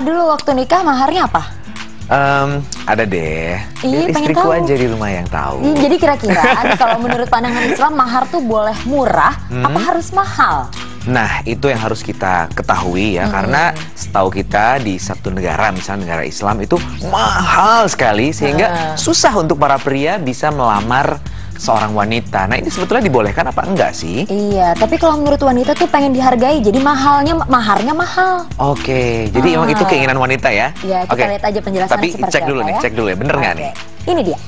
Dulu waktu nikah maharnya apa? Ada deh. Iya, istriku aja di rumah yang tahu. Jadi kira-kira kalau menurut pandangan Islam mahar tuh boleh murah apa harus mahal? Nah, itu yang harus kita ketahui ya, karena setahu kita di satu negara, misalnya negara Islam itu mahal sekali sehingga susah untuk para pria bisa melamar seorang wanita. Nah, ini sebetulnya dibolehkan apa enggak sih? Iya, tapi kalau menurut wanita tuh pengen dihargai, jadi maharnya mahal. Oke, jadi emang itu keinginan wanita ya? Ya, kita lihat aja penjelasannya tapi seperti cek dulu apa nih, ya. cek dulu ya, bener nggak nih? Ini dia.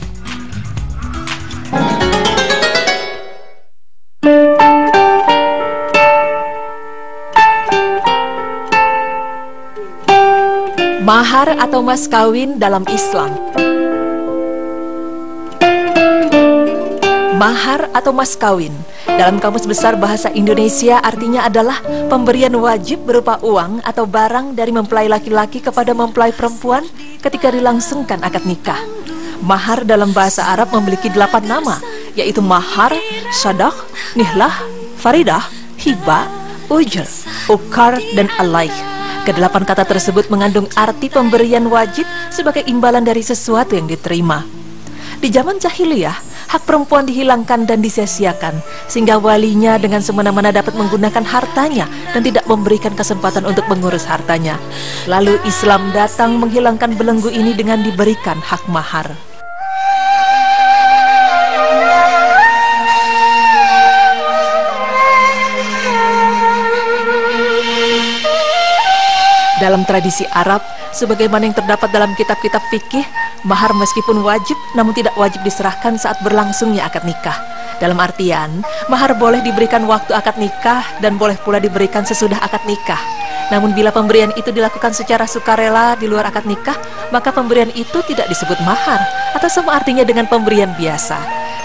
Mahar atau mas kawin dalam Islam. Mahar atau mas kawin dalam Kamus Besar Bahasa Indonesia artinya adalah pemberian wajib berupa uang atau barang dari mempelai laki-laki kepada mempelai perempuan ketika dilangsungkan akad nikah. Mahar dalam bahasa Arab memiliki 8 nama, yaitu mahar, sadaq, nihlah, faridah, hibah, ujr, ukar, dan alaih. Kedelapan kata tersebut mengandung arti pemberian wajib sebagai imbalan dari sesuatu yang diterima. Di zaman jahiliyah, hak perempuan dihilangkan dan disia-siakan, sehingga walinya dengan semena-mena dapat menggunakan hartanya dan tidak memberikan kesempatan untuk mengurus hartanya. Lalu Islam datang menghilangkan belenggu ini dengan diberikan hak mahar. Dalam tradisi Arab, sebagaimana yang terdapat dalam kitab-kitab fikih, mahar meskipun wajib, namun tidak wajib diserahkan saat berlangsungnya akad nikah. Dalam artian, mahar boleh diberikan waktu akad nikah dan boleh pula diberikan sesudah akad nikah. Namun bila pemberian itu dilakukan secara sukarela di luar akad nikah, maka pemberian itu tidak disebut mahar, atau sama artinya dengan pemberian biasa.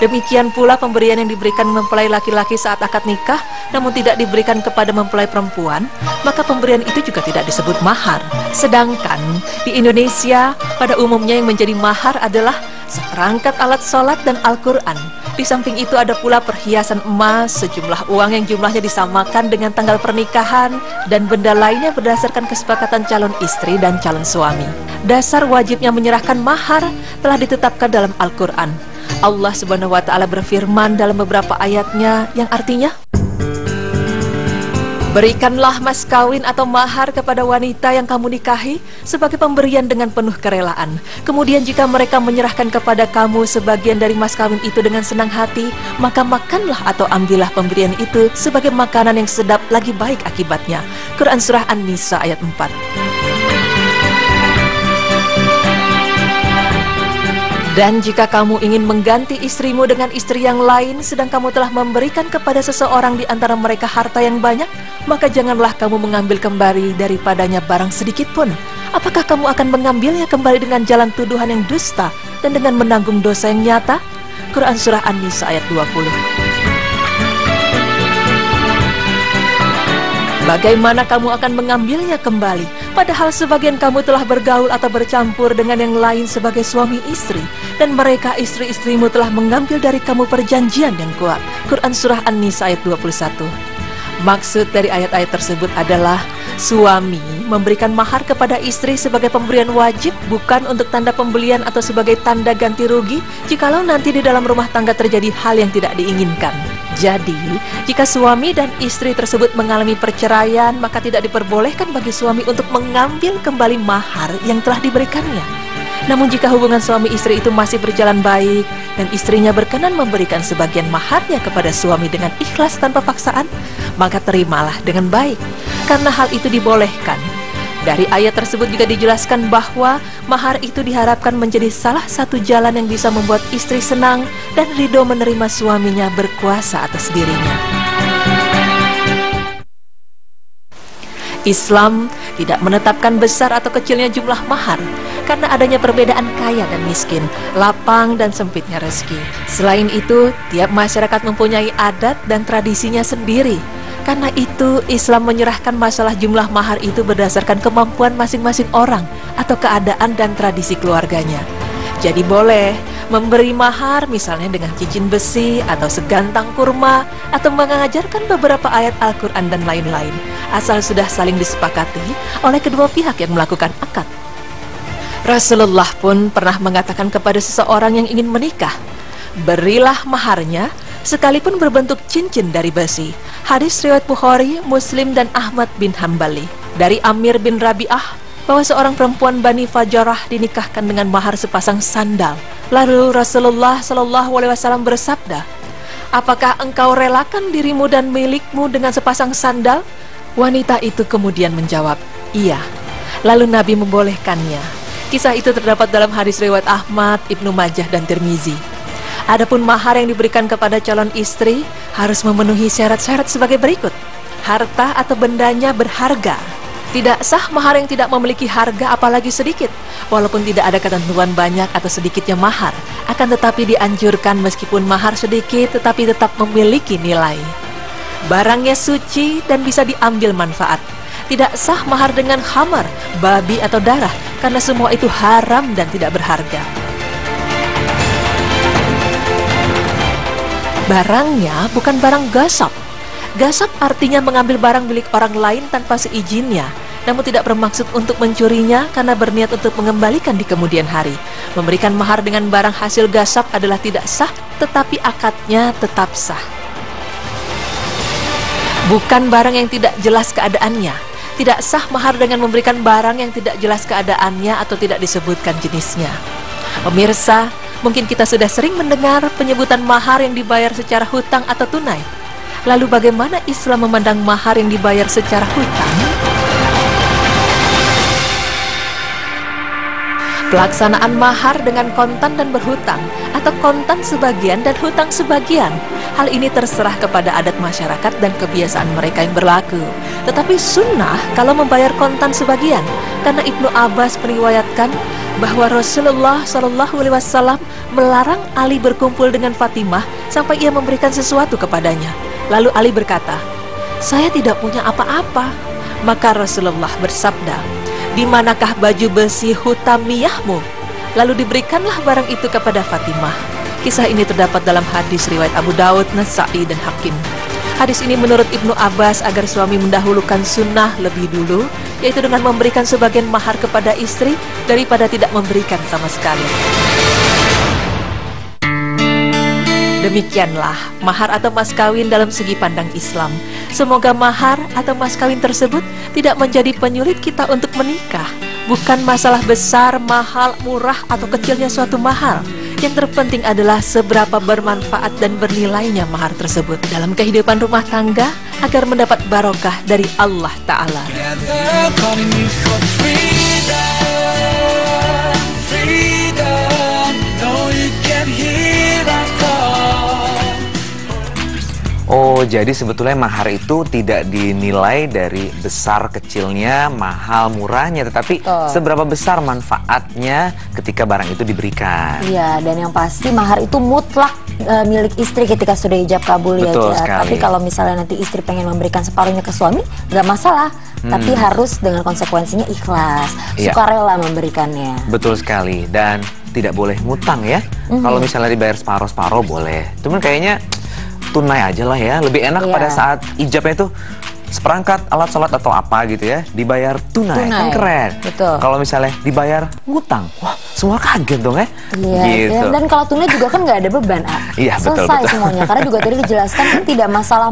Demikian pula pemberian yang diberikan mempelai laki-laki saat akad nikah namun tidak diberikan kepada mempelai perempuan, maka pemberian itu juga tidak disebut mahar. Sedangkan di Indonesia pada umumnya yang menjadi mahar adalah seperangkat alat sholat dan Al-Quran. Di samping itu ada pula perhiasan emas, sejumlah uang yang jumlahnya disamakan dengan tanggal pernikahan, dan benda lainnya berdasarkan kesepakatan calon istri dan calon suami. Dasar wajibnya menyerahkan mahar telah ditetapkan dalam Al-Quran. Allah Subhanahu wa Ta'ala berfirman dalam beberapa ayatnya yang artinya, berikanlah mas kawin atau mahar kepada wanita yang kamu nikahi sebagai pemberian dengan penuh kerelaan. Kemudian jika mereka menyerahkan kepada kamu sebagian dari mas kawin itu dengan senang hati, maka makanlah atau ambillah pemberian itu sebagai makanan yang sedap lagi baik akibatnya. Quran Surah An-Nisa ayat 4. Dan jika kamu ingin mengganti istrimu dengan istri yang lain, sedang kamu telah memberikan kepada seseorang di antara mereka harta yang banyak, maka janganlah kamu mengambil kembali daripadanya barang sedikit pun. Apakah kamu akan mengambilnya kembali dengan jalan tuduhan yang dusta dan dengan menanggung dosa yang nyata? Quran Surah An-Nisa ayat 20. Bagaimana kamu akan mengambilnya kembali, padahal sebagian kamu telah bergaul atau bercampur dengan yang lain sebagai suami istri, dan mereka istri-istrimu telah mengambil dari kamu perjanjian yang kuat. Quran Surah An-Nisa ayat 21. Maksud dari ayat-ayat tersebut adalah suami memberikan mahar kepada istri sebagai pemberian wajib, bukan untuk tanda pembelian atau sebagai tanda ganti rugi jikalau nanti di dalam rumah tangga terjadi hal yang tidak diinginkan. Jadi, jika suami dan istri tersebut mengalami perceraian, maka tidak diperbolehkan bagi suami untuk mengambil kembali mahar yang telah diberikannya. Namun jika hubungan suami istri itu masih berjalan baik dan istrinya berkenan memberikan sebagian maharnya kepada suami dengan ikhlas tanpa paksaan, maka terimalah dengan baik, karena hal itu dibolehkan. Dari ayat tersebut juga dijelaskan bahwa mahar itu diharapkan menjadi salah satu jalan yang bisa membuat istri senang dan ridho menerima suaminya berkuasa atas dirinya. Islam tidak menetapkan besar atau kecilnya jumlah mahar karena adanya perbedaan kaya dan miskin, lapang dan sempitnya rezeki. Selain itu, tiap masyarakat mempunyai adat dan tradisinya sendiri. Karena itu, Islam menyerahkan masalah jumlah mahar itu berdasarkan kemampuan masing-masing orang atau keadaan dan tradisi keluarganya. Jadi boleh Memberi mahar misalnya dengan cincin besi atau segantang kurma, atau mengajarkan beberapa ayat Al-Quran dan lain-lain, asal sudah saling disepakati oleh kedua pihak yang melakukan akad. Rasulullah pun pernah mengatakan kepada seseorang yang ingin menikah, berilah maharnya sekalipun berbentuk cincin dari besi. Hadis riwayat Bukhari, Muslim, dan Ahmad bin Hambali. Dari Amir bin Rabi'ah bahwa seorang perempuan Bani Fajarah dinikahkan dengan mahar sepasang sandal. Lalu Rasulullah SAW bersabda, apakah engkau relakan dirimu dan milikmu dengan sepasang sandal? Wanita itu kemudian menjawab, iya. Lalu Nabi membolehkannya. Kisah itu terdapat dalam hadis riwayat Ahmad, Ibnu Majah, dan Tirmizi. Adapun mahar yang diberikan kepada calon istri harus memenuhi syarat-syarat sebagai berikut. Harta atau bendanya berharga. Tidak sah mahar yang tidak memiliki harga apalagi sedikit, walaupun tidak ada ketentuan banyak atau sedikitnya mahar. Akan tetapi dianjurkan meskipun mahar sedikit tetapi tetap memiliki nilai. Barangnya suci dan bisa diambil manfaat. Tidak sah mahar dengan khamar, babi atau darah, karena semua itu haram dan tidak berharga. Barangnya bukan barang gasab. Gasab artinya mengambil barang milik orang lain tanpa seizinnya, namun tidak bermaksud untuk mencurinya karena berniat untuk mengembalikan di kemudian hari. Memberikan mahar dengan barang hasil gasab adalah tidak sah, tetapi akadnya tetap sah. Bukan barang yang tidak jelas keadaannya. Tidak sah mahar dengan memberikan barang yang tidak jelas keadaannya atau tidak disebutkan jenisnya. Pemirsa, mungkin kita sudah sering mendengar penyebutan mahar yang dibayar secara hutang atau tunai. Lalu bagaimana Islam memandang mahar yang dibayar secara hutang? Pelaksanaan mahar dengan kontan dan berhutang, atau kontan sebagian dan hutang sebagian. Hal ini terserah kepada adat masyarakat dan kebiasaan mereka yang berlaku. Tetapi sunnah kalau membayar kontan sebagian, karena Ibnu Abbas meriwayatkan bahwa Rasulullah SAW melarang Ali berkumpul dengan Fatimah sampai ia memberikan sesuatu kepadanya. Lalu Ali berkata, saya tidak punya apa-apa. Maka Rasulullah bersabda, di manakah baju besi hutamiyahmu? Lalu diberikanlah barang itu kepada Fatimah. Kisah ini terdapat dalam hadis riwayat Abu Daud, Nasa'i, dan Hakim. Hadis ini menurut Ibnu Abbas agar suami mendahulukan sunnah lebih dulu, yaitu dengan memberikan sebagian mahar kepada istri daripada tidak memberikan sama sekali. Demikianlah mahar atau mas kawin dalam segi pandang Islam. Semoga mahar atau mas kawin tersebut tidak menjadi penyulit kita untuk menikah. Bukan masalah besar, mahal, murah, atau kecilnya suatu mahar. Yang terpenting adalah seberapa bermanfaat dan bernilainya mahar tersebut dalam kehidupan rumah tangga agar mendapat barokah dari Allah Ta'ala. Oh, jadi sebetulnya mahar itu tidak dinilai dari besar kecilnya, mahal murahnya, tetapi seberapa besar manfaatnya ketika barang itu diberikan. Iya, dan yang pasti mahar itu mutlak milik istri ketika sudah ijab kabul. Betul ya. sekali. Tapi kalau misalnya nanti istri pengen memberikan separuhnya ke suami, nggak masalah. Tapi harus dengan konsekuensinya ikhlas, sukarela memberikannya. Betul sekali, dan tidak boleh ngutang ya. Kalau misalnya dibayar separuh-separuh boleh. Cuman kayaknya tunai aja lah ya, lebih enak pada saat ijabnya itu seperangkat alat sholat atau apa gitu ya, dibayar tunai. Kan keren. Betul. Kalau misalnya dibayar ngutang, wah semua kaget dong ya. Iya, gitu. Dan kalau tunai juga kan nggak ada beban. Iya, selesai betul. Semuanya, karena juga tadi dijelaskan kan tidak masalah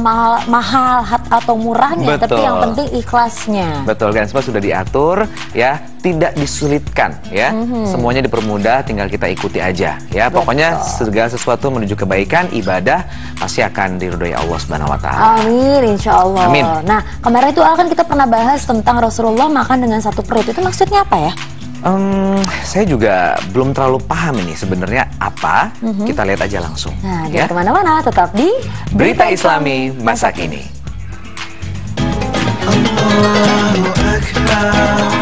mahal atau murahnya, tapi yang penting ikhlasnya. Betul, kan semua sudah diatur ya, tidak disulitkan ya. Semuanya dipermudah, tinggal kita ikuti aja ya. Betul. Pokoknya segala sesuatu menuju kebaikan, ibadah pasti akan diridhoi Allah Subhanahu wa taala. Amin, insya Allah. Amin. Nah, kemarin itu kan kita pernah bahas tentang Rasulullah makan dengan satu perut. Itu maksudnya apa ya? Saya juga belum terlalu paham ini sebenarnya apa. Kita lihat aja langsung. Nah, jangan kemana-mana, tetap di Berita Islami Masa Kini. Allahu Akbar.